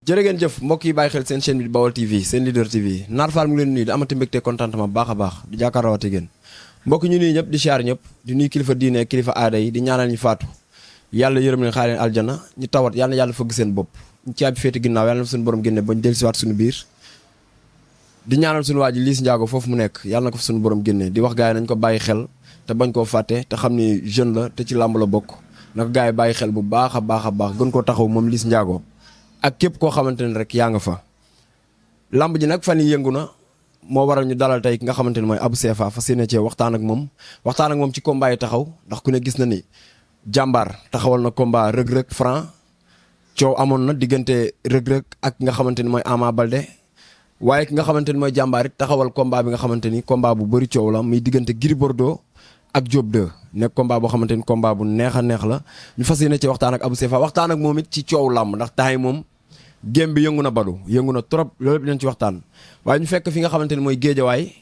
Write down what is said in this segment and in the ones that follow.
jërë ngeen jëf mbokk yi bàyyi xel seen chaîne bi Baol TV seen leader TV Naar Fall mu ngi leen nuyu di amati mbégte contentement baax a baax di jàkkaarloowaate ngeen mbokk ñu nuyu ñëpp di siyaar ñëpp di nuyu kilifa diine kilifa aada yi di ñaanal ñu faatu yàlla yërëm leen xaar leen aljana ñu tawat yàlla na yàlla fëgg seen bopp ñu caabi féete ginnaaw yàlla na suñu borom génne ba ñu dellusiwaat suñu biir di ñaanal suñu waa ji Liss Ndiago foofu mu nekk yàlla na ko fa suñu borom génne di wax gars yi nañ ko bàyyi xel te bañ koo fàtte te xam ni jeune la te ci làmb la bokk na ko gars yi bàyyi xel bu baax a baax a baax gën koo taxaw moom Liss Ndiago ak képp koo xamante ne rek yaa nga fa lamb ji nag fan yi yëngu na moo waral ñu dalal tey ki nga xamante ne mooy Abou CFA fas yéene cee waxtaan ak moom ci combat yi taxaw ndax ku ne gis na ni jàmbaar taxawal na combat rëg-rëg franc coow amoon na diggante rëg-rëg ak ki nga xamante ni mooy Ama Baldé waaye ki nga xamante ni mooy jàmbaar it taxawal combat bi nga xamante ni combat bu bëri coow la muy diggante Gris Bordeaux ak Diop 2 nekk combat boo xamante ni combat bu neex a neex la ñu fas yéene ci waxtaan ak Abou CFA waxtaan ak moom it ci coow làmb ndax taay moom gém bi yëngu na badu yëngu na trop loolu yëpp dinañ ci waxtaan waaye ñu fekk fi nga xamante ni mooy géejawaay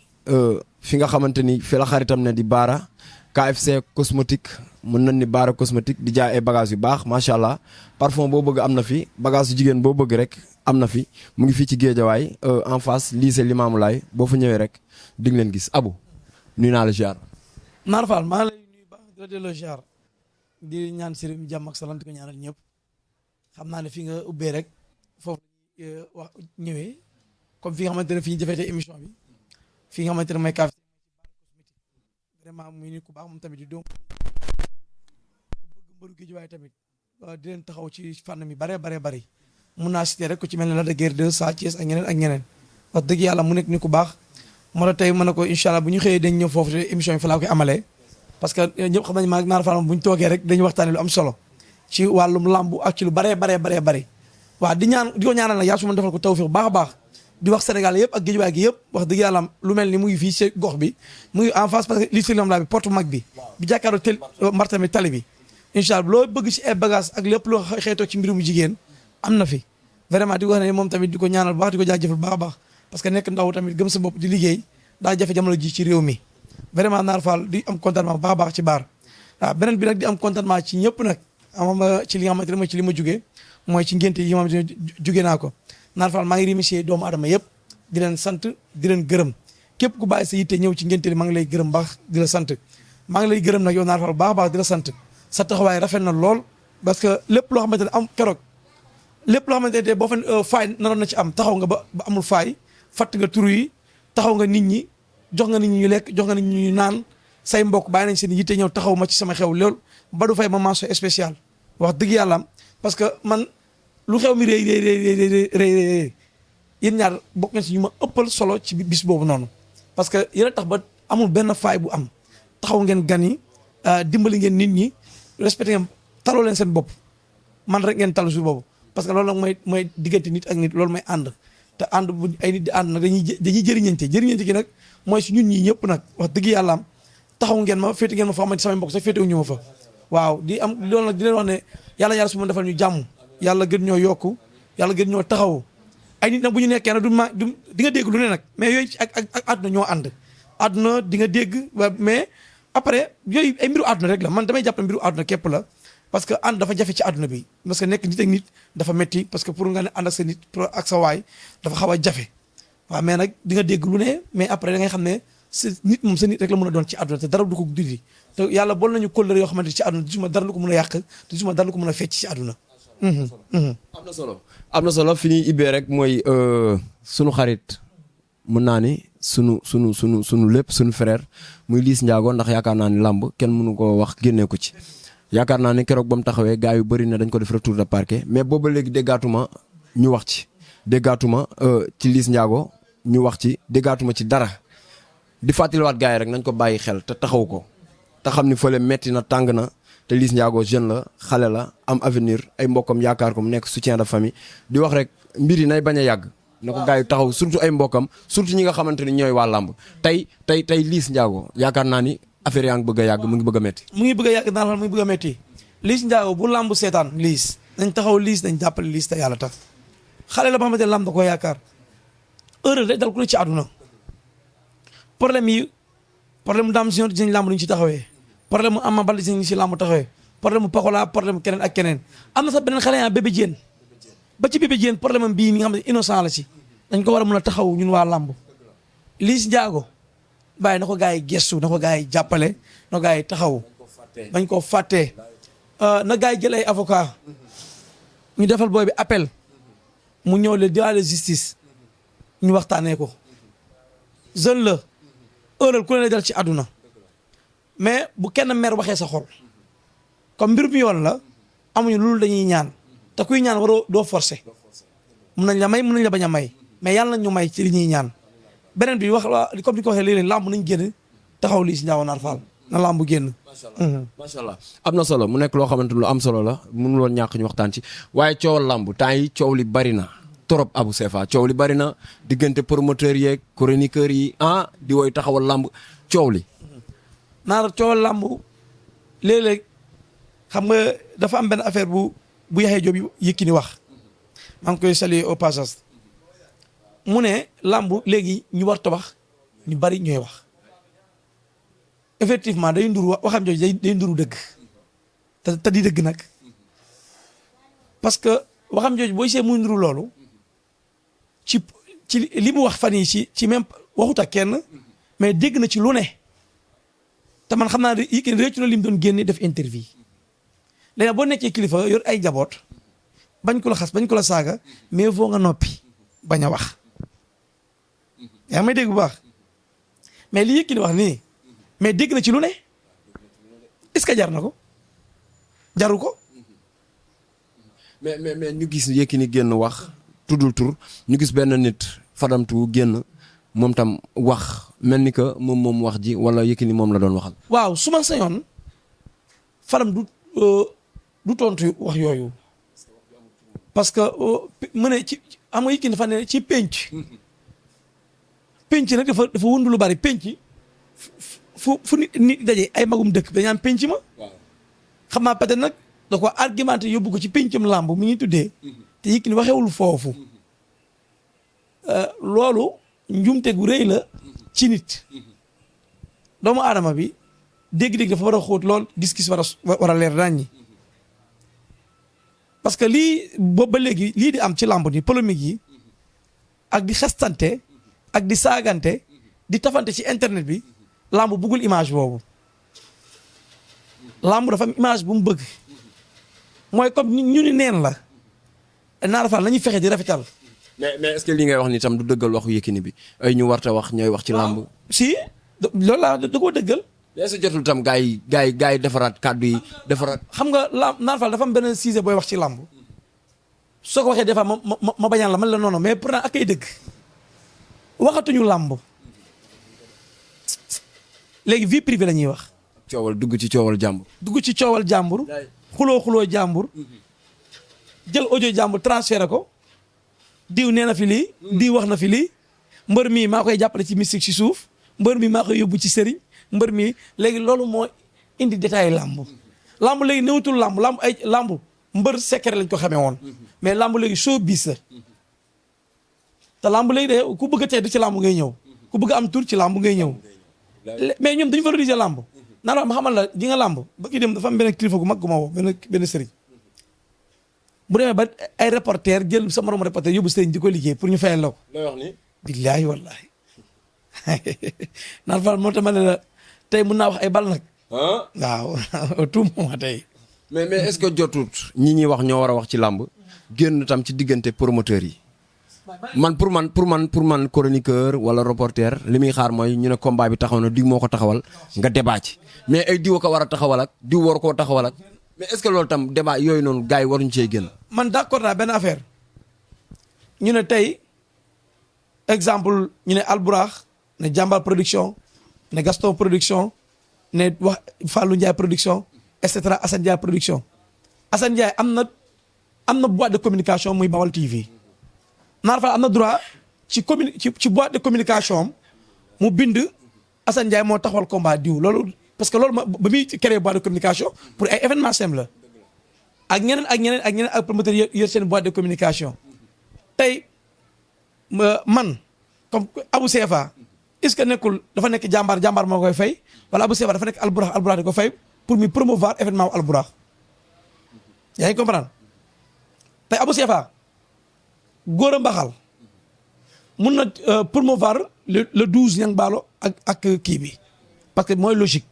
fi nga xamante ni fi la xaritam ne di Baara KFC cosmétique mën nañ ni Baara cosmétique di jaay ay bagages yu baax macha allah parfum boo bëgg am na fi bagage yu jigéen boo bëgg rek am na fi mu ngi fii ci géejawaay en face lycée Limamoulaye boo fa ñëwee rek di nga leen gis Abou nuyu naa la ziar. Naar Fall maa ngi lay nuyu baax di la delloo ziar di ñaan sëriñ jàmm ak salaam di ko ñaanal ñëpp xam naa ne fi nga ubbee rek foofu wax ñëwee comme fi nga xamante ne fi ñu defee tey émission bi fi nga xamante ne mooy KFC vraiment muy nit ku baax moom tamit di doom ku bëgg mbëru Géejawaay tamit di leen taxaw ci fànn mi bare mun naa citer rek ku ci mel ne Lac de Guiers 2 Sa Thiès ak ñeneen wax dëgg yàlla mu nekk nit ku baax moo la tey mën na ko incha allah bu ñu xëyee dañ ñëw foofu te émission yi fa laa koy amalee parce que ñëpp xam nañ maa Naar Fall bu ñu toogee rek dañuy waxtaanee lu am solo ci wàllum lambu ak ci lu baree waaw di ko ñaanal nag yàlla su ma defal ko tawfiq baax a baax di wax Sénégal yëpp ak Géejawaay gi yëpp wax dëgg yàlla lu mel ni mu ngi fii ci gox bi mu ngi en face parce que li si lam laa bi porte mag bi jàkkaarloo tel martami tali bi incha allah loo bëgg ci ay bagage ak lépp loo xeetoo ci mbirum jigéen am na fi vraiment di ko wax ne moom tamit di ko ñaanal baax di ko jaajëfal baax a baax parce que nekk ndaw tamit gëm sa bopp di liggéey daa jafe jamono ji ci réew mi vraiment Naar Fall di am contentement baax a baax ci baar waaw beneen bi nag di am contentement ci ñëpp nag am ci li nga xamante ne mooy ci li ma jugee mooy ci ngénte yi nga xamante ne jugee naa ko Naar Fall maa ngi remercier doomu adama yëpp di leen sant di leen gërëm képp ku bàyyi sa yitte ñëw ci ngénte li maa ngi lay gërëm baax di la sant maa ngi lay gërëm nag yow Naar Fall baax a baax di la sant sa taxawaay rafet na lool parce que lépp loo xamante ne am keroog lépp loo xamante ne boo fa faay naroon na ci am taxaw nga ba amul faay fatt nga turu yi taxaw nga nit ñi jox nga nit ñi ñu lekk jox nga nit ñi ñu naan say mbokk bàyyi nañ seen yitte ñëw taxaw ma ci sama xew lool Badou Faye ma mention spéciale wax dëgg yàlla parce que man lu xew mi rëy yéen ñaar bokk ngeen si ñu ma ëppal solo ci bis boobu noonu parce que yéen a tax ba amul benn faay bu am taxaw ngeen gan yi dimbali ngeen nit ñi respecté ngeen taloo leen seen bopp man rek ngeen talu si boobu parce que loolu nag mooy diggante nit ak nit loolu mooy ànd te ànd bu ay nit di ànd nag dañuy jëriñante gi nag mooy si ñun ñii ñëpp nag wax dëgg yàlla taxaw ngeen ma féete ngeen ma fa xamante samay mbokk sax féete wuñu ma fa waaw di am loolu nag di leen wax ne yàlla su ma defal ñu jàmm yàlla gën ñoo yokku yàlla gën ñoo taxaw ay nit nag bu ñu nekkee nag du di nga dégg lu ne nag mais yooyu ak àdduna ñoo ànd àdduna di nga dégg mais après yooyu ay mbiru àdduna rek la man damay jàpp ne mbiru àdduna képp la parce que ànd dafa jafe ci àdduna bi parce que nekk nit ak nit dafa metti parce que pour nga ne ànd ak sa nit ak sa waay dafa xaw a jafe waaw mais nag di nga dégg lu ne mais après da ngay xam ne sa nit moom sa nit rek la mën a doon ci àdduna te dara du ko dindi te yàlla bool nañu kóllëre yoo xamante ci àdduna gisuma dara lu ko mën a yàq te gisuma dara lu ko mën a fecc ci àdduna am na solo fi ñuy ibbee rek mooy sunu xarit mën naa ni sunu lépp sunu frère muy Liss Ndiago ndax yaakaar naa ni làmb kenn mënu ko wax génnee ko ci yaakaar naa ni keroog ba mu taxawee gars yu bëri na dañ ko def retour de parquet mais booba léegi déggaatuma ñu wax ci déggaatuma ci Liss Ndiago ñu wax ci déggaatuma ci dara di fàttaliwaat gars yi rek nañ ko bàyyi xel te taxaw ko te xam ni fële metti na tàng na te Liss Ndiago jeune la xale la am avenir ay mbokkam yaakaar ko mu nekk soutien de famille di wax rek mbir yi nay bañ a yàgg na ko gars yi taxaw surtout ay mbokkam surtout ñi nga xamante ni ñooy waa làmb tey Liss Ndiago yaakaar naa ni affaire yaa ngi bëgg a yàgg mu ngi bëgg a métti mu ngi bëgg a yàgg daal mu ngi bëgg a métti Liss Ndiago bu làmb seetaan Liss dañ taxaw Liss dañ jàppale Liss te yàlla tax xale la ba xamante ne làmb da koo yaakaar heure day dal ku ne ci àdduna problème mu daam si dinañ làmb duñ ci taxawee problème mu Ama Baldé dinañ si làmb taxawee problème mu Pakola problème mu keneen ak keneen am na sax beneen xale yaa bébé Diène ba ci Bébé Diène problème am bii ni nga xam ne innocent la ci dañ ko war a mën a taxaw ñun waa làmb Liss Ndiago bàyyi na ko gars yi gestu na ko gars yi jàppale na ko gars yi taxaw bañ koo fàttee na gars yi jël ay avocat ñu defal booy bi appel mu ñëw le devant la justice ñu waxtaanee ko jeune la heure ku ne dal ci àdduna mais bu kenn mer waxee sa xol comme mbir mi yoon la amuñu loolu dañuy ñaan te kuy ñaan waroo doo forcer mun nañ la may mun nañ la bañ a may mais yàlla nañ ñu may ci li ñuy ñaan beneen bi wax comme ni ko waxee léeg-léeg làmb nañ génn taxaw Liss Ndiago Naar Fall na làmb génn. macha allah am na solo mu nekk loo xamante lu am solo la mënuloon ñàkk ñu waxtaan ci waaye coowal làmb temps yi coow li bari na trop Abou Sefa coow li bari na diggante promoteur yeeg chroniqueur yi di woy taxawal làmb coow li. naar coowal làmb léeg-léeg xam nga dafa am benn affaire bu Yaxya Joob Yékini wax maa ngi koy saluer au passage mu ne làmb léegi ñu war ta wax ñu bari ñooy wax effectivement day nduru waxam jooju day nduru dëgg te di dëgg nag parce que waxam jooju booy see muy nduru loolu ci li mu wax fan yi ci même waxut ak kenn mais dégg na ci lu ne te man xam naa ne Yékini réccu na li mu doon génne def interview léegi boo nekkee kilifa yor ay jaboot bañ ko la xas bañ ko la saaga mais foo nga noppi bañ a wax yaa may dégg bu baax mais li Yékini wax nii mais dégg na ci lu ne est-ce que jar na ko jaru ko. mais ñu gis Yékini génn wax tuddul tur ñu gis benn nit fadamtu génn moom tam wax mel ni que moom wax ji wala Yékini moom la doon waxal. waaw su ma sañoon fadam du tontu wax yooyu parce que mu ne ci am nga Yékini dafa ne ci penc nag dafa wundu lu bari penc fu nit daje ay magum dëkk dañu am penc ma. xam naa peut-être nag da ko argumenté yóbbu ko ci pencum làmb mi ñuy tuddee te Yékini waxewul foofu loolu njumte gu rëy la ci nit doomu aadama bi dégg-dégg dafa war a xóot lool gis-gis war a leer naññi parce que lii boobu ba léegi lii di am ci làmb ni polémique yi ak di xastante ak di saagante di tafante ci internet bi làmb bëggul image boobu làmb dafa am image bu mu bëgg mooy comme ñu ni neen la Naar Fall la ñuy fexe di rafetal. mais est-ce que li ngay wax ni tam du dëggal waxu Yékini bi ay ñu warta wax ñooy wax ci làmb. si loolu laa da koo dëggal. est-ce que jotul tam gars yi defaraat kàddu yi defaraat. xam nga Naar Fall dafa am benn sujet booy wax ci làmb soo ko waxee des fois ma bañaan la man la noonu mais pourtant ak ay dëgg waxatuñu làmb léegi vie privée la ñuy wax. dugg ci coowal jàmbur. dugg ci coowal jàmbur. xuloo jàmbur. jël audio jàmbur transféré ko. diw nee na fi lii. diw wax na fi lii. mbër mii maa koy jàppale ci mystique ci suuf. mbër mii maa koy yóbbu ci sëriñ. mbër mii léegi loolu moo indi détail làmb. làmb léegi néewatul làmb mbër secret lañ ko xamee woon. mais làmb léegi showbiz la. te làmb léegi de ku bëgg a tedd ci làmb ngay ñëw. ku bëgg am tur ci làmb ngay ñëw. mais ñoom dañu valoriser làmb. naan ma xamal la di nga làmb ba kii dem dafa am benn kilifa gu mag gu ma woo benn sëriñ. bu demee ba ay reporter jël sa moromu reporter yóbbu sëriñ di ko liggéey pour ñu fayal la ko. looy wax ni. billaahi wallaahi. Naar Fall moo tax ma ne la tey mun naa wax ay bal nag. waaw tout moment tey. mais est-ce que jotut ñi ñuy wax ñoo war a wax ci làmb génn tam ci diggante promoteurs yi. pour man chroniqueur wala reporter li muy xaar mooy ñu ne combat bi taxaw na diw moo ko taxawal nga débat ci mais ay diw ko war a taxawal ak diw war koo taxawal ak mais est-ce que loolu tam débat yooyu noonu gars yi waruñu cee génn. man d'accord naa benn affaire ñu ne tey exemple ñu ne Alburax ne Jàmbaar production ne Gaston production ne wax Fallou Ndiaye production et cetera Assane Ndiaye production Assane Ndiaye am na boîte de communication muy Bawal TV. Naar Fall am na droit ci boîte de communication mu bind Assane Ndiaye moo taxawal combat diw loolu parce que loolu ba muy créé boîte de communication pour ay événement sem la ak ñeneen ak promoteur yor seen boîte de communication tey man comme Abou Sefa est-ce que nekkul dafa nekk jàmbaar moo koy fay wala Abou Sefa dafa nekk alburax di ko fay pour muy promouvoir événement wu alburax yaa ngi comprendre tey Abou Sefa Gora Mbaxal mun na promouvoir le 12 Niang Ballo ak kii bi parce que mooy logique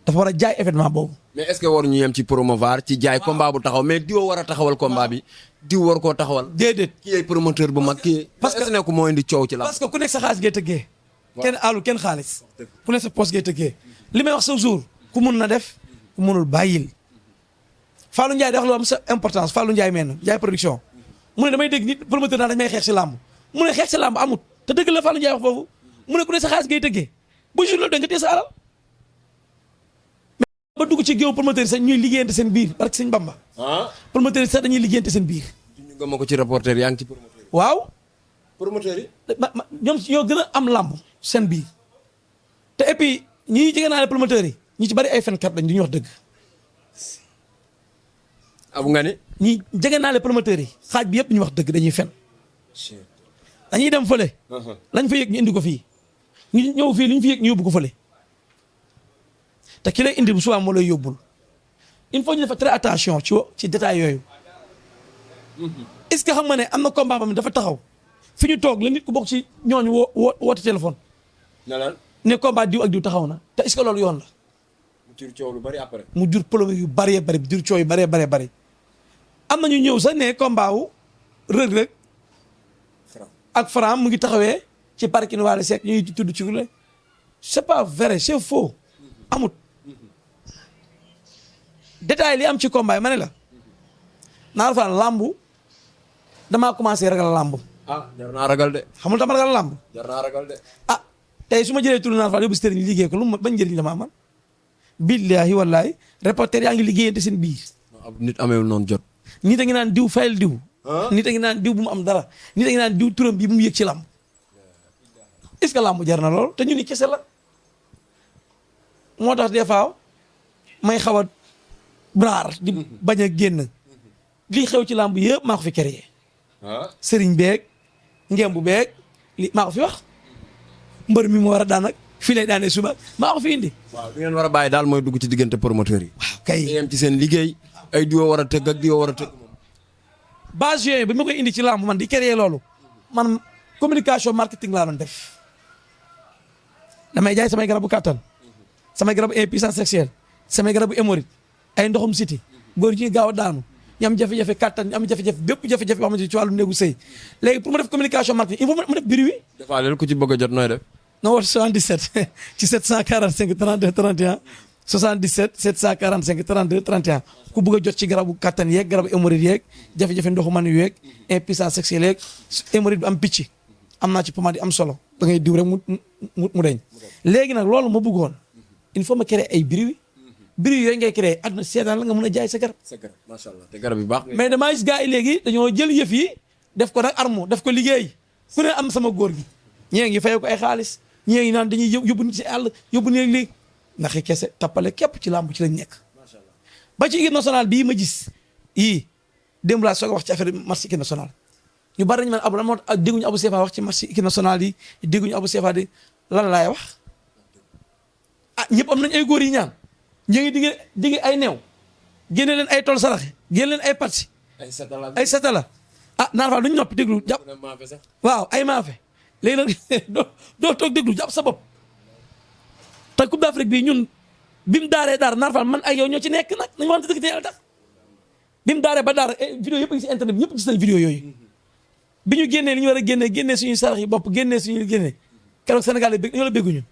dafa war a jaay événement boobu. mais est-ce que waruñu yem ci promouvoir ci jaay combat bu taxaw mais diw war a taxawal combat bi diw war koo taxawal. déedéet kii ay promoteur bu mag kii. parce que nekk moo indi coow ci la. parce que ku nekk sa xaalis ngay tëggee. kenn aalu kenn xaalis. ku nekk sa poche ngay tëggee. li may wax sa jour ku mun na def ku munul bàyyil. Fallou Ndiaye dafa lu am sa importance Fallou Ndiaye mel na Ndiaye production mu ne damay dégg nit promoteur naa dañ may xeex si làmb mu ne xeex si làmb amut te dëgg la Fallou Ndiaye wax foofu mu ne ku ne sa xaalis ngay tëggee bu jour la da nga téye sa alal mais ba dugg ci géew promoteur yi sax ñuy liggéeyante seen biir parce que sëñ Bamba promoteur yi sax dañuy liggéeyante seen biir. ñu nga ma ko ci reporter yaa ngi ci promoteur yi. waaw. promoteur yi. ñoom yoo gën a am làmb seen biir te et puis ñi jege naa ne promoteurs yi ñi ci bari ay fenkat lañ du ñu wax dëgg. abu nga ni. ñi jege naa le promoteurs yi xaaj bi yëpp ñu wax dëgg dañuy fen dañuy dem fële. lañ fa yëg ñu indi ko fii ñu ñëw fii li ñu fi yëg ñu yóbbu ko fële te ki lay indi bu souvent moo lay yóbbul il faut ñu def très attention ci détails yooyu. est-ce que xam nga ne am na combat bam dafa taxaw fi ñu toog la nit ku bokk ci ñooñu woote téléphone. ne combat diw ak diw taxaw na te est-ce que loolu yoon la. mu jur coow lu bari après. mu jur polémique yu bëree bëri jur coow yu bëree bëri. am na ñu ñëw sax ne combat wu Reug Reug ak Franc mu ngi taxawee ci parking Wally Seck ñuy tudd ci lu c'est pas vrai c'est faux amut détail li am ci combat yi ma ne la naa fa lambu damaa commencé ragal lambu. jar naa ragal de. xamul dama ragal lambu. jar naa ragal de. tey su ma jëlee turu naa fa yóbbu si tëriñ liggéey ko lu ma bañ njëriñ la ma amal. billahi wallahi reporter yaa ngi liggéeyante seen biir. nit amewul noonu jot. nit a ngi naan diw fayal diw. nit a ngi naan diw bu mu am dara. nit a ngi naan diw turam bi bu mu yëg ci lamb. est-ce que lamb jar na lool te ñu ni kese la. moo tax des fois may xaw a braar di bañ a génn. lii xew ci lamb yëpp maa ko fi créé. sëriñ beeg ngembu beeg li maa ko fi wax. mbër mi mu war a daan ak fii lay daanee suba maa ko fi indi. waaw li ngeen war a bàyyi daal mooy dugg ci diggante promoteurs yi. waaw kay yem ci seen liggéey. ay diwo war a tëgg ak diwo war a tëgg. base yooyu bi ma koy indi ci lamb man di créer loolu man communication marketing laa doon def damay jaay samay garabu kàttan samay garabu impuissance sexuelle samay garabu hémorroïde ay ndoxum siti góor ñi gaaw a daanu ñu am jafe-jafe kàttan ñu am jafe-jafe bépp jafe-jafe boo xamante ni ci wàllu néegu sëy léegi pour ma def communication marketing il faut ma def bruit. dafa leen ku ci bëgg a jot nooy def. na woote 77 ci 745 32 31 77 745 32 31 ku bëgg a jot ci garabu kattan yeeg garabu hémorroïde yeeg jafe-jafe ndoxu man yu yeeg impuissance sexuelle yeeg hémorroïde bi am picc am naa ci pomade yi am solo da ngay diw rek mu deñ léegi nag loolu ma bëggoon il faut ma créer ay bruit yooyu ngay créer àdduna seetaan la nga mën a jaay sa garab. macha allah te garab yi baax. mais damaa gis gars yi léegi dañoo jël yëf yi def ko nag armo def ko liggéey ku ne am sama góor gi ñee ngi fayee ko ay xaalis ñee ngi naan dañuy yóbbu nit si àll yóbbu nit lii ndax i kese tappale képp ci làmb ci lañ nekk. ba ci équipe nationale bii ma gis yii démb laa soog a wax ci affaire match équipe nationale ñu bari nañu man abu lan moo tax dégguñu Abou Sefa wax ci match équipe nationale yi dégguñu Abou Sefa di lan laay wax ñëpp am nañ ay góor yi ñaan ñu ngi digg ay neew génne leen ay tool saraxe génne leen ay patsi ay satala naan fa duñ noppi déglu jàpp waaw ay maafe léegi nag doo toog déglu jàpp sa bopp te Coupe d'Afrique bi ñun bi mu daaree daar naan fa man ak yow ñoo ci nekk nag nañu waxante dëgg te yàlla tax bi mu daaree ba daar vidéo yëpp a ngi si internet bi ñëpp gis nañ vidéo yooyu bi ñu génnee li ñu war a génnee suñuy sarax yi bopp génnee suñuy génnee keroog Sénégal yi bég ñoo la bégguñu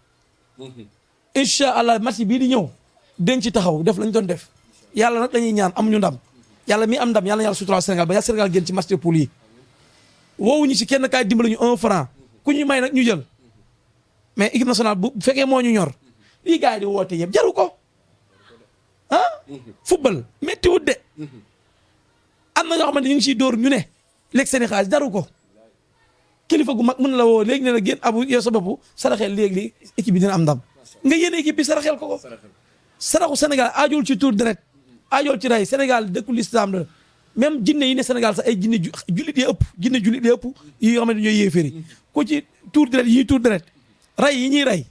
incha allah match bii di ñëw denc ci taxaw def lañ doon def yàlla nag dañuy ñaan amuñu ndam yàlla mi am ndam yàlla na yàlla sutural Sénégal ba yàlla Sénégal génn ci match de poule yi woowuñu si kenn kaay dimbali ñu 1 franc ku ñu may nag ñu jël mais équipe nationale bu fekkee moo ñu ñor lii gars yi di woote yëpp jaru ko football métti wut de am na ñoo xamante ñu ngi siy dóor ñu ne léegi seen i xaalis jaru ko kilifa gu mag mën na la woo léegi ne la génn abu yow sa bopp saraxel léegi équipe bi dina am ndam nga yéene équipe bi saraxel ko saraxu Sénégal aajool ci tour deret aajool ci ray Sénégal dëkku l'islam la même jinne yi ne Sénégal sax ay jinne jullit yi ëpp jinne jullit yi ëpp yi nga xamante ñooy yéeféeri ku ci tour deret yi ñuy tour deret ray yi ñuy ray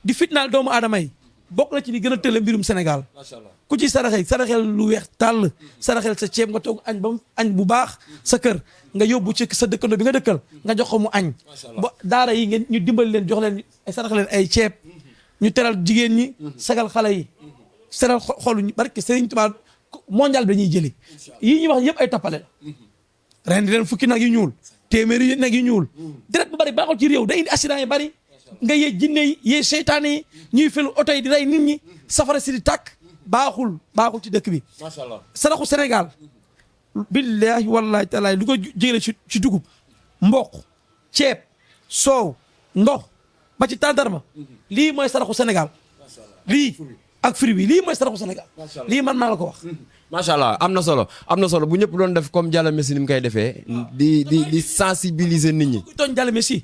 di fitnaal doomu aadama yi bokk na ci li gën a tële mbirum Sénégal macha allah ku ci saraxel lu weex tàll saraxel sa ceeb nga toog añ ba mu añ bu baax sa kër nga yóbbu ci sa dëkkandoo bi nga dëkkal nga jox ko mu añ ba daara yi ngeen ñu dimbali leen jox leen sarax leen ay ceeb ñu teral jigéen ñi sagal xale yi seral xolu ñu barke Serigne Touba mondial bi dañuy jëli yii ñuy wax yëpp ay tappale la ren di leen fukki nag yu ñuul téeméeri nag yu ñuul deret bu bari baaxul ci réew day indi accident yi bari nga yee jinne yi yee seytaane yi ñuy fel oto yi di rey nit ñi safara si di tàkk baaxul ci dëkk bi macha allah saraxu Sénégal billahi wallahi taala lu ko jëlee ci dugub mboq ceeb soow ndox ba ci tàndarma lii mooy saraxu Sénégal lii ak fruit bi lii mooy saraxu Sénégal lii man maa la ko wax macha allah am na solo bu ñëpp doon def comme Diallo Messi ni mu koy defee di sensibiliser nit ñi kuy tooñ Diallo Messi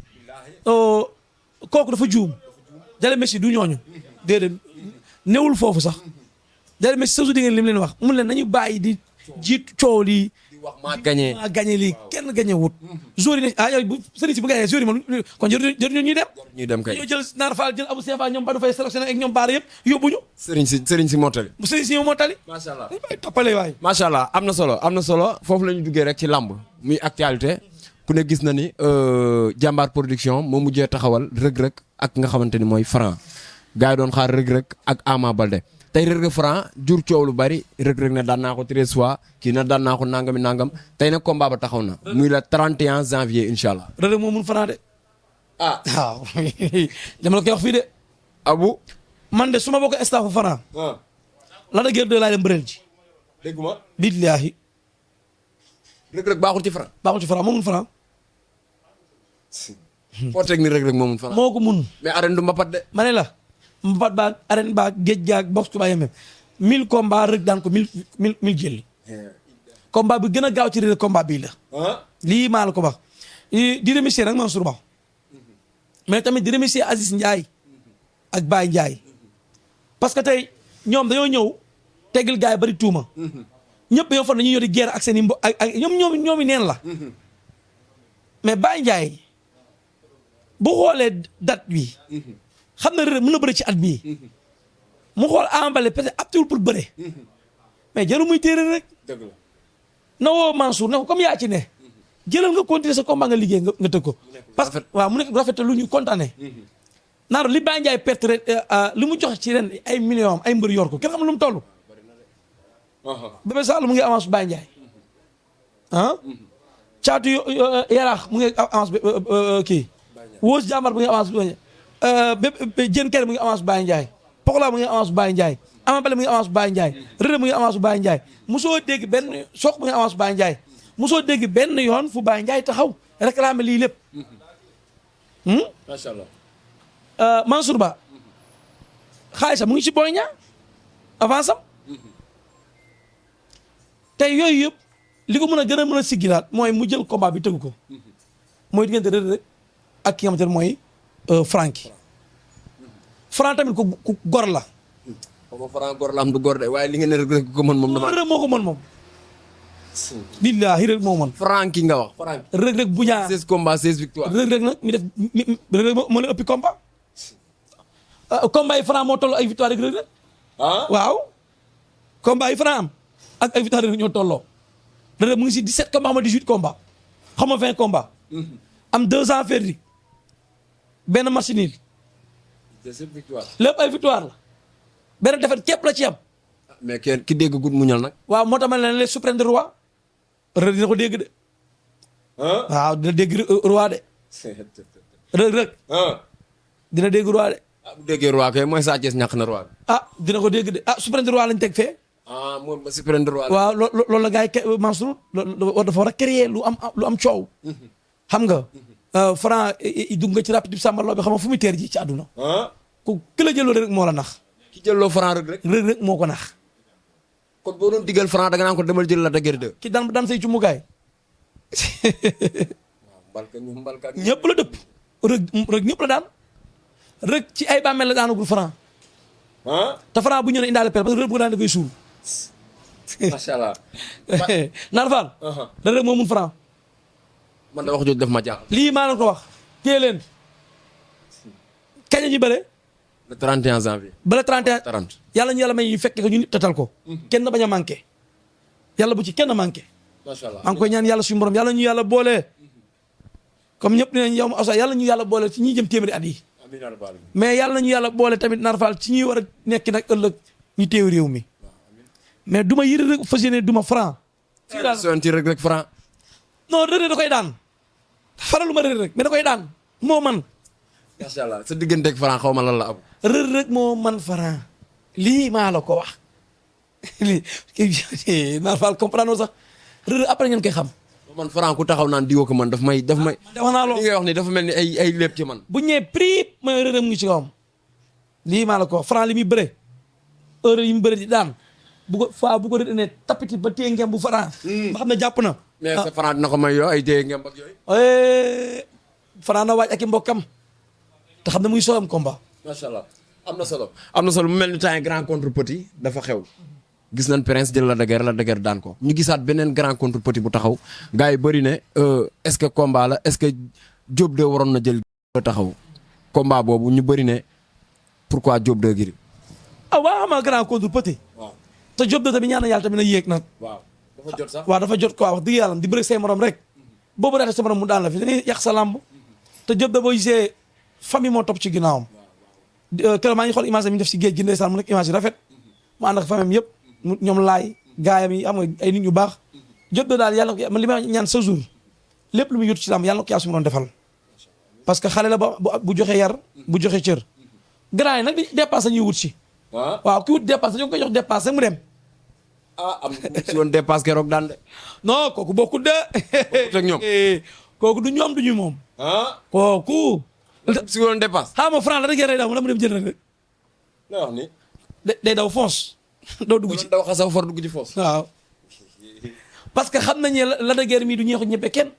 kooku dafa juum Diallo Messi du ñooñu déedéet newul foofu sax Diallo Messi sa su di ngeen lim leen wax mun leen nañu bàyyi di jiit coow lii di wax maa gagné lii kenn gagné wut jour yi ne yow bu sëriñ si bu gagné jour yi man kon jëruñu ñuy dem kay ñoo jël Naar Fall jël Abou Sefa ñoom Badou Faye sélectionné ak ñoom Baara yëpp yóbbuñu sëriñ si mottali bu sëriñ si ñoom mottali macha allah dañ koy toppale waay macha allah am na solo foofu la ñu duggee rek ci làmb muy actualité ku ne gis na ni jàmbaar production moo mujjee taxawal rëg-rëg ak nga xamante ni mooy Franc gars yi doon xaar rëg-rëg ak Ama Baldé tey rëg-rëg Franc jur coow lu bari rëg-rëg ne daan naa ko 13 fois kii na daan naa ko nangam tey nag combat ba taxaw na muy la 31 janvier incha allah. rëg-rëg moo mun Franc de waaw dama la koy wax fii de Abu man de su ma bokk staffu Franc la da guerre de laay dem bëreel ji dégguma billaahi rëg-rëg baaxul ci Franc moo mun Franc foo teg ni rëg-rëg moo mun Franc moo ko mun mais arène du mbapat de ma ne la mbapat baag arène baag géej gaag box tubaab yemem 1000 combat rek daan ko 1000 jël combat bi gën a gaaw ci réer combat bii la lii maa la ko wax di remercier nag Mansour Ba mais tamit di remercier Aziz Ndiaye ak Baye Ndiaye parce que tey ñoom dañoo ñëw tegal gars yi bari tuuma ñëpp dañoo foog dañuy yori guerre ak seen i ak ñoom neen la mais Baye Ndiaye bu xoolee date bi xam na rek mën na bëre ci at bii mu xool ambale peut-être aptiwul pour bëre mais jarul muy téere rek dëgg la na woo Mansour ne ko comme yaa ci ne jëlal nga continuer sa combat nga liggéey nga tëgg ko parce que waaw mu nekk rafet lu ñu kontaane naaru li Baye Ndiaye perte ren li mu joxe ci ren ay millions ay mbër yor ko kenn xam lu mu toll Bébé Saloum mu ngi avance Baye Ndiaye caatu yaraax mu ngi avance kii Wos Jàmbar mu ngi avance Jën Kere mu ngi avance Baye Ndiaye Pokola mu ngi avance Baye Ndiaye Ama Baldé mu ngi avance Baye Ndiaye Reug Reug mu ngi avance Baye Ndiaye musoo dégg benn Sokh mu ngi avance Baye Ndiaye musoo dégg benn yoon fu Baye Ndiaye taxaw réclamer lii lépp macha allah Mansour Ba xaalisam mu ngi ci Boy Niang avance am tey yooyu yëpp li ko mën a mën a siggilaat mooy mu jël combat bi tëgg ko mooy diggante Reug Reug ak ki nga xamante ne mooy Franc tamit ku gor la. xaw ma Franc gor la am du gor de waaye li nga ne Reug ko mën moom dama. Reug moo ko mën moom. billaahi Reug moo mën. Franc ki nga wax. Franc Reug Reug bu ñaar 16 combats 16 victoires. Reug Reug nag mi def Reug Reug moo leen ëppi combat. combat yi Franc moo toll ay victoire ak Reug Reug. waaw. combat yi Franc am ak ay victoire ñoo tolloo. Reug Reug mu ngi si 17 combats xam nga 18 combats xam nga 20 combats. am 2 ans perdu benn match nul. 17 victoire. lépp ay victoire la. benn défaite képp la ci am. mais kenn ki dégg gudd muñal nag. waaw moo tax ma ne les suprême de roi. Reug dina ko dégg de. waaw dina dégg roi de. Reug Reug. dina dégg roi de. ah bu déggee roi kay mooy Sa Thiès ñàkk na roi. ah dina ko dégg de suprême de roi lañ teg fee. moom ba suprême de roi. waaw loolu la gars yi Mansour dafa war a créer lu am coow. xam nga. Franc dugg nga ci rapide bi sàmbaloo bi xam nga fu muy teer ji ci àdduna. ku ki la jëloo rek moo la nax. ki jëloo Franc Reug Reug moo ko nax. kon boo doon digal Franc da nga naan ko demal jël la dëgër de. ki daan say cumukaay. mbalka ñëpp la dëpp. Reug ñëpp la daan. Reug ci ay bàmmeel la daanagul Franc. te Franc bu ñëwee indaale per parce que Reug bu daan da koy suul. macha allah. Naar Fall. Reug moo mun Franc. man da wax jooju def ma jaaxal. lii maa leen ko wax. téye leen. kañ la ñuy bëre. le 31 janvier. ba le 31 30. yàlla ñu yàlla may ñu fekke ko ñu nit tatal ko. kenn bañ a manqué. yàlla bu ci kenn manqué. macha allah maa ngi koy ñaan yàlla suñu borom yàlla ñu yàlla boole. comme ñëpp dinañ yow ma yàlla ñu yàlla boole ci ñuy jëm téeméeri at yi. mais yàlla ñu yàlla boole tamit Nar Fall ci ñuy war a nekk nag ëllëg ñu teew réew mi. mais du ma yëre rek fas yéene du ma franc. fii daal sonti rek franc. non Reug Reug da koy daan. faralu ma Reug Reug mais da koy daan moo man. macha allah sa digganteeg franc xaw ma lan la am. Reug Reug moo man franc. lii maa la ko wax. lii Nar Fall comprendre sax Reug Reug après ngeen koy xam. man franc ku taxaw naan diwoo ko man daf may. wax naa loolu li ngay wax ni dafa mel ni ay lépp ci man. bu ñëwee prix mooy Reug Reug mu ngi ci kawam. lii maa la ko wax franc li muy bëre. heure yi mu bëre di daan. bu ko bu ko Reug Reug ne tapiti ba téye ngeen bu franc. ba xam ne jàpp na. mais sa franc dina ko may yoo ay téye ngeen ak yooyu. franc na waaj ak i mbokkam. te xam ne muy soogam combat. macha allah am na solo. am na solo mu mel ni temps grand contre petit dafa xew. gis nañ Prince jël la dëgër daan ko ñu gisaat beneen grand contre petit bu taxaw gars yi bëri ne est-ce que combat la est-ce que Diop 2 waroon na jël taxaw combat boobu ñu bëri ne pourquoi Diop 2 Gris. waaw xam nga grand contre petit. waaw te Diop 2 tamit ñaan na yàlla tamit na yéeg nag. waaw dafa jot sax. waaw dafa jot quoi wax dëgg yàlla di bëri say morom rek. boobu daal sa morom mu daan la fi dañuy yàq sa làmb. te Diop 2 boo gisee famille moo topp ci ginnaawam. keroog maa ngi xool image yi ñu def si géej gi ndeysaan mu nekk image yi rafet. mu ànd ak famille yëpp. ñoom laay gaayam yi am nga ay nit ñu baax Diop 2 daal yàlla man li ma ñaan sa jour lépp lu muy yót ci lam yàlla na ko yaa su ma doon defal parce que xale la ba bu joxe yar bu joxe cër grand yi nag di dépasse ñuy wut si waaw ki wut dépasse ñoo koy jox dépasse mu dem am na si woon dépasse keroog daan de. non kooku bokkut de bokkut ak ñoom. kooku du ñoom du ñu moom kooku si woon dépasse. xam nga franc la rek day daw mu dem jël rek la wax ni. day daw fonce doo dugg ci daw xasaw for dugg ci foos. waaw parce que xam nañ ne la de guerre mii du ñeexu ñebe kenn.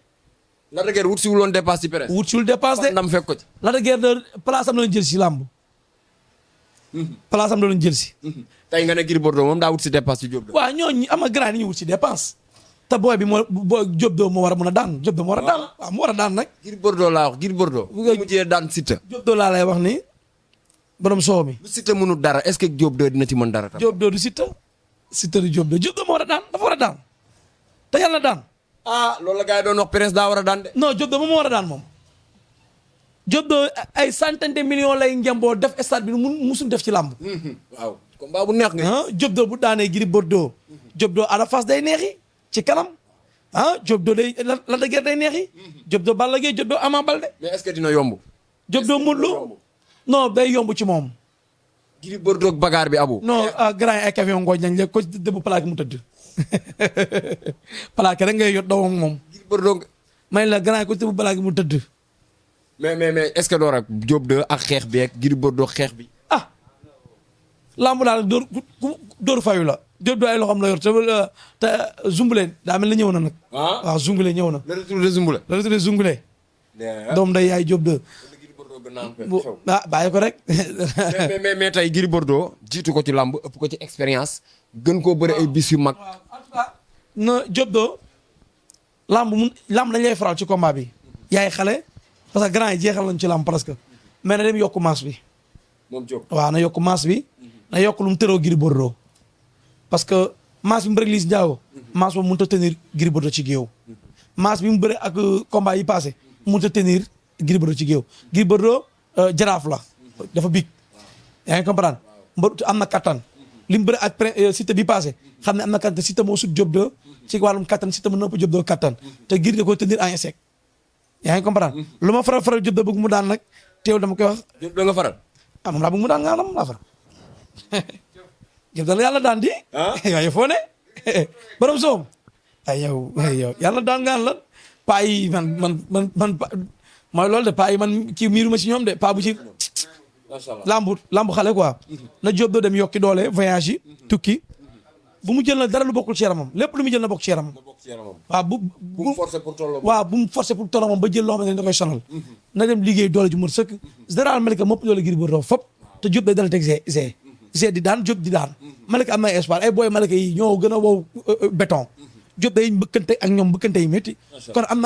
la de guerre wut si wuloon dépasse ci presse. wut siwul dépasse de ndam fekk ko ci. la de guerre de place am la doon jël si làmb. place am la doon jël si. tey nga ne Gris Bordeaux moom daa wut si dépasse ci Diop 2. waaw ñooñu am na grand yi ñu wut si dépense. te booy bi moo booy Diop 2 moo war a mun a daan Diop 2 moo war a daan waaw mu war a daan nag. Gris Bordeaux laa wax Gris Bordeaux. bu nga mujjee daan Siteu. Diop 2 laa lay wax ni borom soow mi. bu Siteu mënul dara est-ce que Diop 2 dina ci mën dara tam. Diop 2 du Siteu. Siteu du Diop 2 Diop 2 moo war a daan dafa war a daan te yàlla na daan. loolu la gars yi doon wax presse daa war a daan de. non Diop 2 moom moo war a daan moom. Diop 2 ay centaine de millions lay ngemboo def stade bi musul def ci làmb. waaw combat bu neex nga. Diop 2 bu daanee Gris Bordeaux. Diop 2 Ada Fass day neexi ci kanam. Diop 2 day la de guerre day neexi. Diop 2 Balla Gaye Diop 2 Ama Baldé. mais est-ce que dina yomb. Diop 2 Modou Lô non day yomb ci moom. Gris Bordeaux bagaar bi abu. non grand yi ay camion ngooñ nañ léegi ko dëbb plaque mu tëdd. plaque rek ngay yot dawam moom. Gris Bordeaux. may la grand yi ko dëbb plaque mu tëdd. mais est-ce que doo rek Diop 2 ak xeex bi ak Gris Bordeaux xeex bi. lambu daal dóor fayu la. Diop 2 ay loxoom la yor te Zoumbulé daa mel ni ñëw na nag. waaw Zoumbulé ñëw na. le retour de Zoumbulé. le retour de Zoumbulé. doom day yaay Diop 2. Bàyyi ko rek. mais tey Gris Bordeaux jiitu ko ci lamb ëpp ko ci expérience gën koo bëri ay bis yu mag. na Diop 2 lamb dañ lay faral ci combat bi. yaay xale parce que grand yi jeexal nañ ci lamb presque mais na dem yokku masse bi. moom Diop waaw na yokku masse bi. na yokk lu mu tëroo Gris Bordeaux parce que masse bi mu bëri Liss Ndiago masse boobu mënut a tenir Gris Bordeaux ci géew. masse bi mu bëri ak combat yi passé mënut a tenir Gris Bordeaux ci géew. Gris Bordeaux jaraaf la dafa big yaa ngi comprendre mbër am na kattan li mu bëri ak Siteu bi passé xam ne am na kattan Siteu moo sut Diop 2 ci wàllum kattan Siteu mën na ëpp Diop 2 kattan te Gris da koy tenir en échec yaa ngi comprendre lu ma faral Diop 2 bëgg mu daan nag teew dama koy wax. Diop 2 nga faral. moom laa bëgg mu daan nga moom laa faral Diop 2 la yàlla daan di. waaye foo ne borom soom ay yow yàlla daan nga la paa yi man mooy loolu de paa yi man kii miiruma si ñoom de paa bu ci. macha allah lambu xale quoi. na Diop 2 dem yokki doole voyage yi tukki bu mu jël na dara lu bokkul ci yaramam lépp lu mu jël na bokk ci yaramam. waaw bu mu forcer pour tolloo. waaw bu mu forcer pour tolloo moom ba jël loo xamante ne da koy sonal. na dem liggéey doole ju mën sëkk. général Malika mopp doole Gris Bordeaux fop te Diop day dala teg G di daan Diop di daan. Malika am na espoir ay booy Malika yi ñoo gën a wow béton. Diop day mbëkkante ak ñoom mbëkkante yi métti. kon am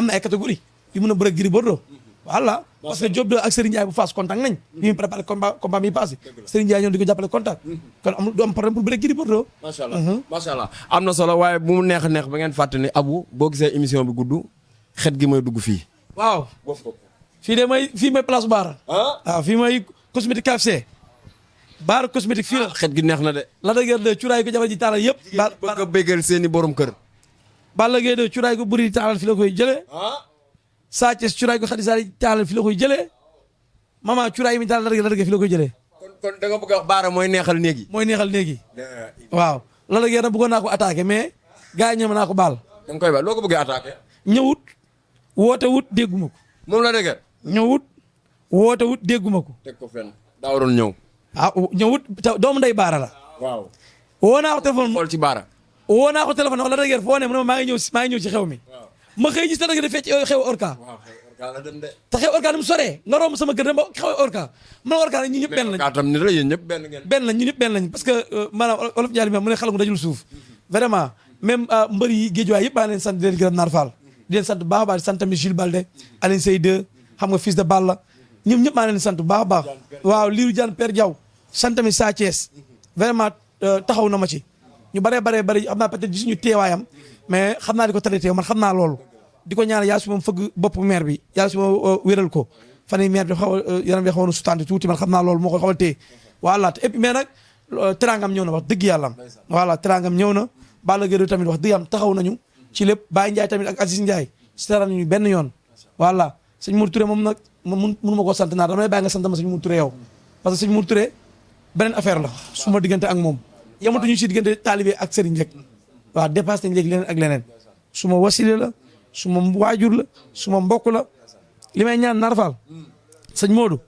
na ay catégorie yu mën a bëre Gris Bordeaux voilà parce que Diop 2 ak Serigne Ndiaye bu Fass contact nañ. bi muy préparé combat mi passé. Serigne Ndiaye ñoom di ko jàppale contact. kon amul du am problème pour bëre Gris Bordeaux. macha allah macha allah am na solo waaye bu mu neex a neex ba ngeen fàtte ni Abou boo gisee émission bi gudd xet gi mooy dugg fii. waaw fii de mooy place Baara. waaw fii mooy cosmétique KFC. Baara cosmétique fii la. xet gi neex na de. la dëgër de cuuraay ko jabar ji taalal yëpp. bëgg a bégal seeni borom kër. Balla Gaye de cuuraay ko buri taalal fi la koy jëlee. Sa Thiès cuuraay ko Khady Sall taalal fi la koy jëlee. Mama cuuraay mi taalal la dëgër fi la koy jëlee. kon da nga bëgg a wax Baara mooy neexal néeg yi. mooy neexal néeg yi. waaw la dëgër nag bëggoon naa ko attaqué mais gars yi ñëw naa ko baal. da nga koy baal loo ko bëggee attaqué. ñëwut woote wut dégguma ko. moom la dëgër. ñëwut woote wut dégguma ko. teg ko fenn daa waroon ñëw. ñëwut doomu ndey Baara la. waaw. woo naa ko téléphone xool ci Baara. woo naa ko téléphone wax la dëgër foo ne mu ne maa ngi ñëw ci xew mi. ma xëy gis la dëgër fecc xew Orca. te xew Orca ni mu soree nga romb sama kër dem ba xew Orca man Orca ñi ñëpp benn lañ. mais tam ni la yéen ñëpp benn ngeen. benn lañ ñu ñëpp benn lañ parce que maanaam olof Ndiaye mu ne xalangu dajul suuf vraiment même mbër yi géejuwaay yëpp baa leen sant di leen gërëm Naar Fall di leen sant bu baax a baax di sant tamit Jules Balde Alioune Seye 2 xam nga fils de Balla ñoom ñëpp maa leen sant bu baax a baax waaw Lirou Diane Père Diaw sant tamit Sa Thiès vraiment taxaw na ma ci ñu bëree xam naa peut-être gisuñu teewaayam mais xam naa di ko traité man xam naa loolu di ko ñaanal yàlla su ma fëgg bopp maire bi yàlla su ma wéral ko fan yii maire bi xaw a yaram bi xaw na sutante tuuti man xam naa loolu moo koy xaw a téye voilà et puis mais nag terangam ñëw na wax dëgg yàlla voilà terangam ñëw na Balla Gaye tamit wax dëgg yàlla taxaw nañu ci lépp Baye Ndiaye tamit ak Aziz Ndiaye seetaan nañu benn yoon voilà sëñ Mour Touré moom nag mënu ma koo sant naa damay bàyyi nga sant ma sëñ Mour Touré yow parce que sëñ Mour Touré beneen affaire la su ma diggante ak moom yamatuñu si diggante taalibe ak sëriñ rek waaw dépassé nañ léegi leneen ak leneen su ma wasile la su ma waajur la su ma mbokk la li may ñaan Naar Fall sëñ Modou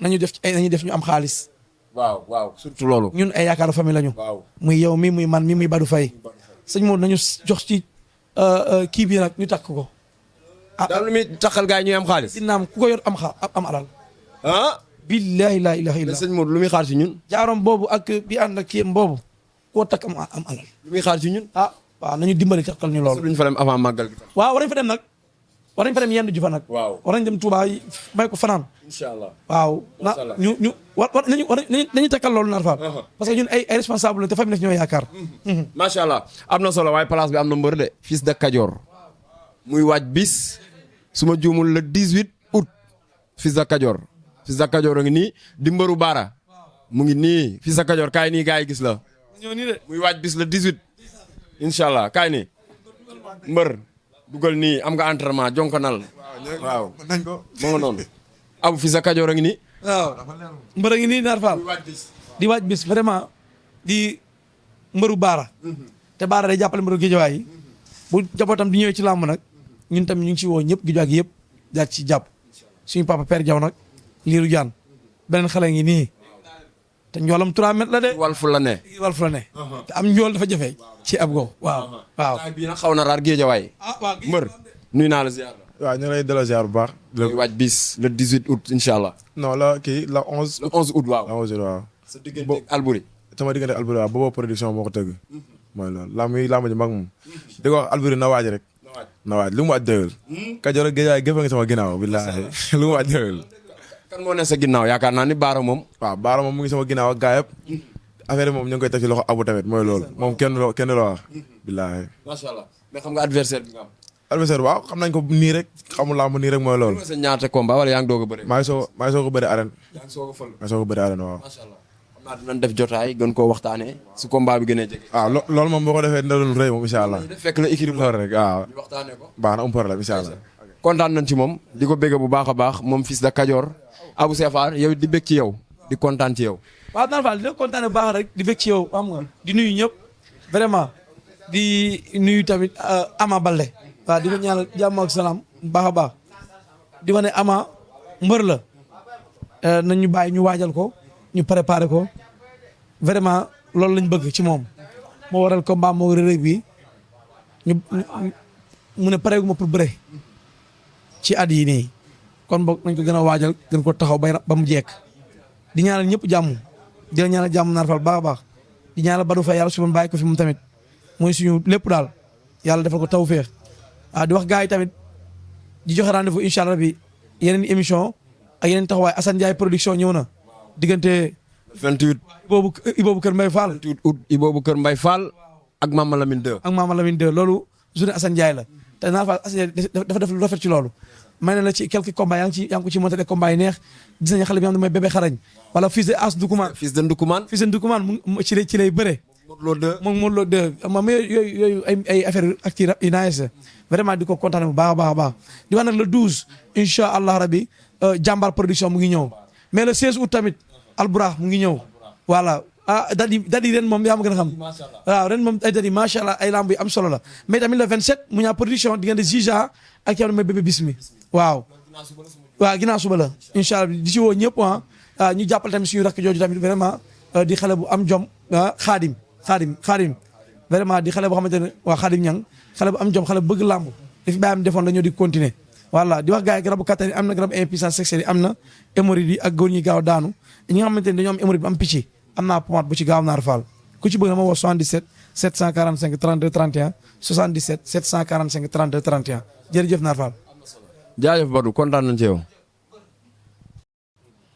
nañu def ñu am xaalis waaw surtout loolu. ñun ay yaakaaru famille lañu. waaw muy yow mi muy man mi muy Badou Faye sëñ Modou nañu jox ci kii bi nag ñu takk ko. daal lu muy taxal gars yi ñuy am xaalis. dinaam ku ko yor am alal. billahi la ilaha illa. sëñ Modou lu muy xaar ci ñun. jaarom boobu ak bi ànd ak kii boobu koo takk am alal. lu muy xaar ci ñun. waaw nañu dimbali takkal ñu loolu. duñ fa dem avant màggal gi. waaw war nañ fa dem nag. war nañ fa dem yendu ji fa nag. waaw war nañ dem Touba may ko fanaan. incha allah waaw nañu takkal loolu Naar Fall. parce que ñun ay responsable te famille daf ñoo yaakaar. macha allah am na solo waaye place bi am na mbër de. fils de Kajoor. muy waaj bis. su ma juumul le 18 août. fils de Kajoor. fils de Kajoor a ngi nii di mbëru Baara. mu ngi nii fils de Kajoor kaay nii gars yi gis la. ñoo nii de muy waaj bis le 18. incha allah kaay nii. mbër. dugal nii am nga entraînement jonkonal. waaw nañ ko. moo nga noonu. Abou fils de Kajoor a ngi nii. waaw mbër a ngi nii Naar Fall. di waaj bis vraiment di mbëru Baara. te Baara day jàppale mbëru Géejawaay yi. bu jabootam di ñëwee ci làmb nag ñun tamit ñu ngi ci woo ñëpp Géejawaay gi yëpp daal ci jàpp suñu papa Père Diaw nag Lirou Diane beneen xale ngi nii te njoolam 3 mètres la de. Walfu la ne. Walfu la ne. te am njool dafa jafe ci ab go waaw. bii nag xaw na raar Géejawaay. waaw mbër nuyu naa la ziar. waaw ñu ngi lay delloo ziar bu baax. muy waaj bis le 18 août incha allah. non la kii la 11. le 11 août waaw. la 11 waaw. sa diggante ak Albouri. sama diggante Albouri waaw boobu production moo ko tëgg. mooy loolu laa ji mag moom. di ko wax Albouri na waaj rek. na waaj lu mu waaj dëggal. Kajoor ak Géejawaay gépp nga sama ginnaaw billaahi lu mu waaj dëggal. kan moo ne sa ginnaaw yaakaar naa ni Baara moom. waaw Baara moom mu ngi sama ginnaaw ak gaa yëpp. affaire yi moom ñu ngi koy teg ci loxo Abu tamit mooy loolu moom kenn la wax. billaahi. macha allah mais xam nga adversaire bi nga am. adversaire waaw xam nañ ko nii rek xamul laa nii rek mooy loolu. sa ñaata combat wala yaa ngi doog a bëri. maa ngi soog a bëri arène. yaa ngi soog a fël. maa ngi soog a bëri arène waaw. macha allah xam naa dinañ def jotaay gën koo waxtaanee su combat bi gënee jege. waaw loolu moom boo ko defee dina doon rëy moom incha allah. fekk la équipe loolu rek waaw. ñu waxtaanee ko. baax na problème incha allah. kontaan nañ ci moom di ko bégg bu baax a baax moom fils de Kajoor Abou Sefar yow di bég ci yow di kontaan ci yow. waaw Naar Fall dina kontaan bu baax rek di bég ci yow xam nga di nuyu ñëpp vraiment di nuyu tamit Ama Baldé waaw di ko ñaanal jàmm ak salaam bu baax a baax di wane Ama mbër la nañu bàyyi ñu waajal ko ñu préparé ko vraiment loolu lañ bëgg ci moom moo waral combat moo rëy bi ñu mu ne pareegu ma pour bëre ci at yi nii kon boog nañ ko gën a waajal gën ko taxaw ba mu jekk di ñaanal ñëpp jàmm di la ñaanal jàmm Naar Fall baax a baax di ñaanal Badou Faye yàlla su ma bàyyi ko fi moom tamit mooy suñu lépp daal yàlla defal ko tawfeex di wax gars yi tamit di joxe rendez-vous incha allah bi yeneen émission ak yeneen taxawaay Assane Ndiaye production ñëw na diggante 28 Iboobu Kër Mbaye Fall 28 août Iboobu Kër Mbay Fall ak Mama Lamine 2. ak Mama Lamine 2 loolu journée Assane Ndiaye la te Naar Fall Assane Ndiaye dafa def lu rafet ci loolu may na la ci quelques combats yaa ngi ko ci monté des combats yi neex gis nañu xale bi nga xam ne mooy bébé xarañ wala fils de As Ndoukoumane fils de Ndoukoumane ci lay bëre Modou Lo 2 moom Modou Lo 2 ma yooyu ay affaire ak ci yu nice vraiment di ko kontaane bu baax a baax di wax nag le 12 incha allah rabi jàmbaar production mu ngi ñëw mais le 16 août tamit Alburax mu ngi ñëw voilà dadi ren moom yaa ma gën a xam waaw ren moom ay dadi macha allah ay lamb yu am solo la mais tamit le 27 mu ñaa production diggante Jija ak yow mooy bébé bismi waaw ginnaaw suba la incha allah di ci woo ñëpp ñu jàppal tamit suñu rakk jooju tamit vraiment di xale bu am jom xaadim vraiment di xale boo xamante ne waa xaadim ñang xale bu am jom xale bu bëgg làmb li fi bàyyam defoon la ñoo di continuer voilà di wax gars yi garabu kattan yi am na garabu impuissance sexuelle yi am na hémorroïde yi ak góor ñi gaaw daanu ñi nga xamante ne dañoo am hémorroïde bu am picc am naa pomade bu ci gaaw Naar Fall ku ci bëgg na ma woo 77 745 32 31 77 745 32 31 jërëjëf Naar Fall jaajëf Badou kontaan nañ ci yow.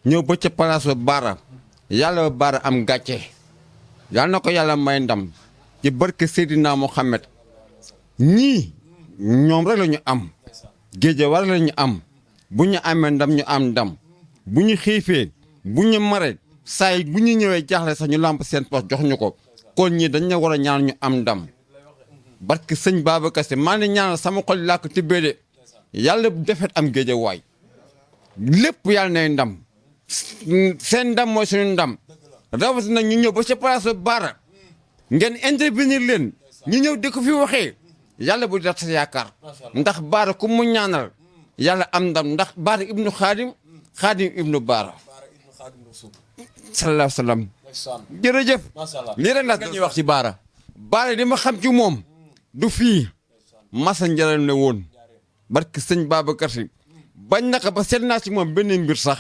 ñëw ba ca palaasu Baara yàlla Baara am gàcce yàlla na ko yàlla may ndam ci barke Seydina Mohamed ñii ñoom rek la ñu am géej war la ñu am bu ñu amee ndam ñu am ndam bu ñu xiifee bu ñu mare saay bu ñu ñëwee jaaxle sax ñu lamp seen poche jox ñu ko kon ñii dañ la war a ñaan ñu am ndam barke sëñ Babacar Sy maa ngi ñaanal sama xol laa ko tibbee de yàlla defet am géej waay lépp yàlla nay ndam seen ndam mooy suñu ndam rawatina ñu ñëw ba ca place Baara ngeen intervenir leen ñu ñëw di ko fi waxee yàlla bu def sa yaakaar ndax Baara ku mu ñaanal yàlla am ndam ndax Baara ibnu Xaadim Xaadim ibnu Baara sallallahu sallam jërëjëf lii rek la ñuy wax ci Baara. Baara li ma xam ci moom du fii masa njëriñ la woon barke sëñ Babacar Sy bañ naka ba seet naa ci moom benn mbir sax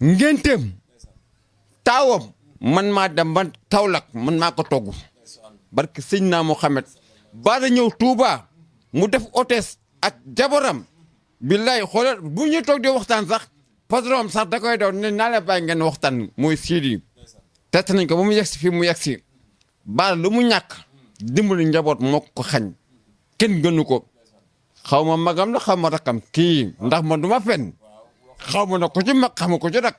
ngénteem taawam man maa dem ba Kaolack man maa ko togg barke sëñ naa Mohamed Baara ñëw Touba mu def hôtesse ak jabaram billaay xoolal bu ñu toog di waxtaan sax patron sax da koy daw ne naa la bàyyi ngeen waxtaan mooy Sidi tett nañ ko ba mu yegsi fii mu yegsi Baara lu mu ñàkk dimbali njaboot moo ko xañ kenn gënu ko xaw ma magam la xaw ma rakam kii ndax man du ma fen xaw ma na ko ci mag xaw ma ko ci rak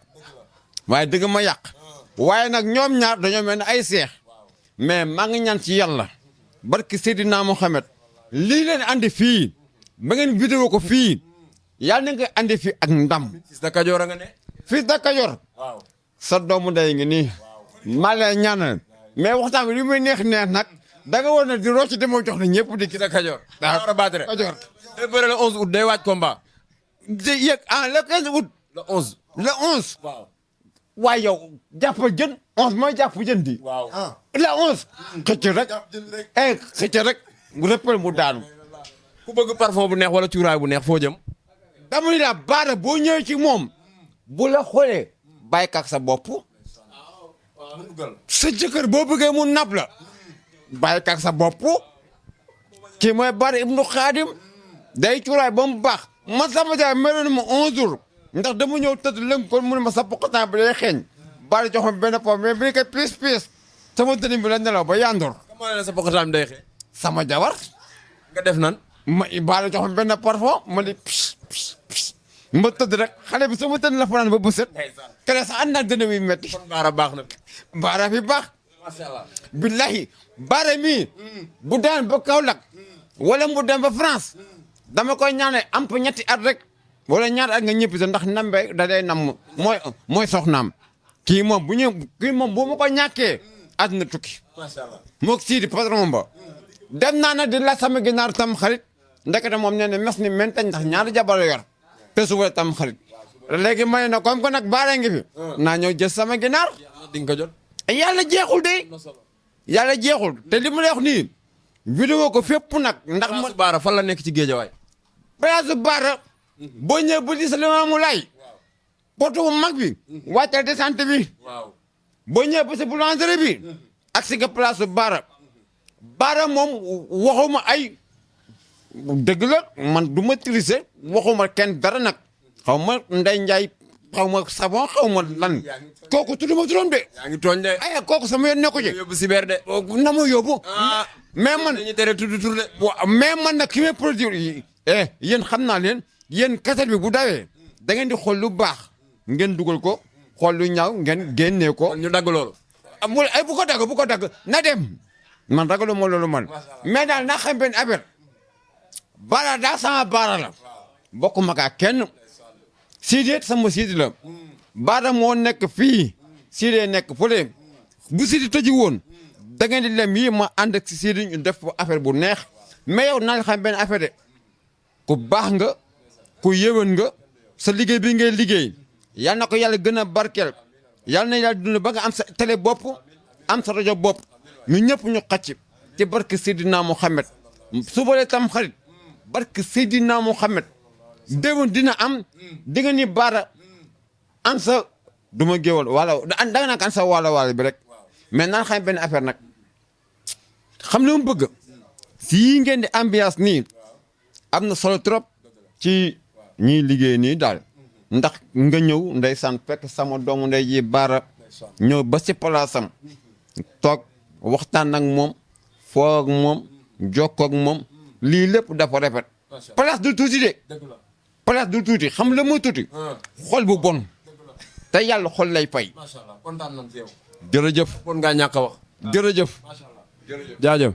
waaye dëgg ma yàq waaye nag ñoom ñaar dañoo mel ne ay seex mais maa ngi ñaan ci yàlla barki Seydina Mohamed lii leen andi fii ba ngeen vidéo ko fii yàlla na nga andi fii ak ndam. Fils de Kajoor a nga ne. Fils de Kajoor. waaw sa doomu ndey ngi nii. maa lay ñaanal mais waxtaan bi li muy neex nag da nga war na di rocc demoo jox na ñëpp di. Fils de Kajoor. waaw war a baatare. Kajoor. day bëre le 11 août day waaj combat. yëg le 15 août. le 11. le 11. waaw. waaye yow jàpp jën 11 mooy jàpp jën di. waaw. le 11. xëcc rek. xëcc rek. mu rëppal mu daanu. ku bëgg parfum bu neex wala cuuraay bu neex foo jëm. dama ni la Baara boo ñëwee ci moom. bu la xoolee. bàyyi kak sa bopp. sa jëkkër boo bëggee mu nab la. bàyyi kak sa bopp. kii mooy Baara ibnu Xaadim. day cuuraay ba mu baax. man sama jaay meloon ma 11 jours. ndax dama ñëw tëdd lëng kon mu ne ma sa poqataan bi day xeeñ. Baara jox ma benn pomme mais bi ñu koy piis sama tëdd bi la nelaw ba yandoor. comment la sa poqataan bi day xee. sama jabar. nga def nan. ma Baara jox ma benn parfum ma di ma tëdd rek xale bi sama tëdd la fanaan ba bu set. kere sax ànd naa dënn bi metti. kon Baara baax na. Baara fi baax. macha allah. billahi Baara mii. bu daan ba Kaolack. wala mu dem ba France. dama koy ñaanal am fa ñetti at rek. wala ñaar at nga ñëpp ndax nambe da day nam mooy soxnaam. kii moom bu ma ko ñàkkee. àdduna tukki. macha allah. moog Sidi patron ba. dem naa nag di la sama ginaar tam xarit. ndekete moom nee na mes ni mentañ ndax ñaari jabar yor. te suba tam xarit. léegi ma ne comme que nag Baara ngi fi. naa ñëw jël sama ginaar. di nga ko jot. yàlla jeexul de. yàlla jeexul te li mu lay wax nii. vidéo ko fépp nag. ndax man Baara fan la nekk ci géejawaay. place Baara. boo ñëwee bu di sa Limaamu Laay. poto bu mag bi. wàccal descente bi. waaw. boo ñëwee ba sa boulangerie bi. ak si nga place Baara. Baara moom waxuma ay. dëgg la man du ma triser waxuma kenn dara nag xaw ma Ndeye Ndiaye xaw ma savon xaw ma lan kooku tudduma turam de. yaa ngi tooñ de. ay kooku sama yoon nekku ci. yóbbu cyber de. na ma yóbbu. mais man dañuy tere tudd tur de. mais man nag ki may produire yéen xam naa leen yéen kaset bi bu dawee da ngeen di xool lu baax ngeen dugal ko xool lu ñaaw ngeen génnee ko. kon ñu dagg loolu. ay bu ko dagg na dem man ragalu ma loolu man mais daal naa xam benn affaire baara daa sama baara la bokkuma kaa kenn Sidi sama Sidi la baara moo nekk fii Sidi nekk fële bu Sidi tëji woon da ngeen di lem yi ma ànd ak si Sidi ñu def affaire bu neex mais yow naa xam benn affaire de ku baax nga ku yéwén nga sa liggéey bi ngay liggéey yal na ko yàlla gën a barkeel yal na yàlla dund ba nga am sa télé bopp am sa rajo bopp ñu ñëpp ñu xacc ci barke Seydina Mohamed suba la tam xarit barke Seydina Mohamed déwén dina am di nga ni baara am sa du ma géwal wala da nga naan am sa wala bi rek mais naan xam benn affaire nag xam lu mu bëgg fii ngeen di ambiance nii am na solo trop ci ñiy liggéey nii daal ndax nga ñëw ndeysaan fekk sama doomu ndey ji baara ñëw ba si palaasam toog waxtaan ak moom foo ak moom jokkoo ak moom lii lépp dafa rafet place du tuuti de place du tuuti xam la moo tuuti xol bu bon te yàlla xol lay fay macha allah kontaan nañ ci yow. jërëjëf kon ngaa ñàkk a wax. jërëjëf jaajëf.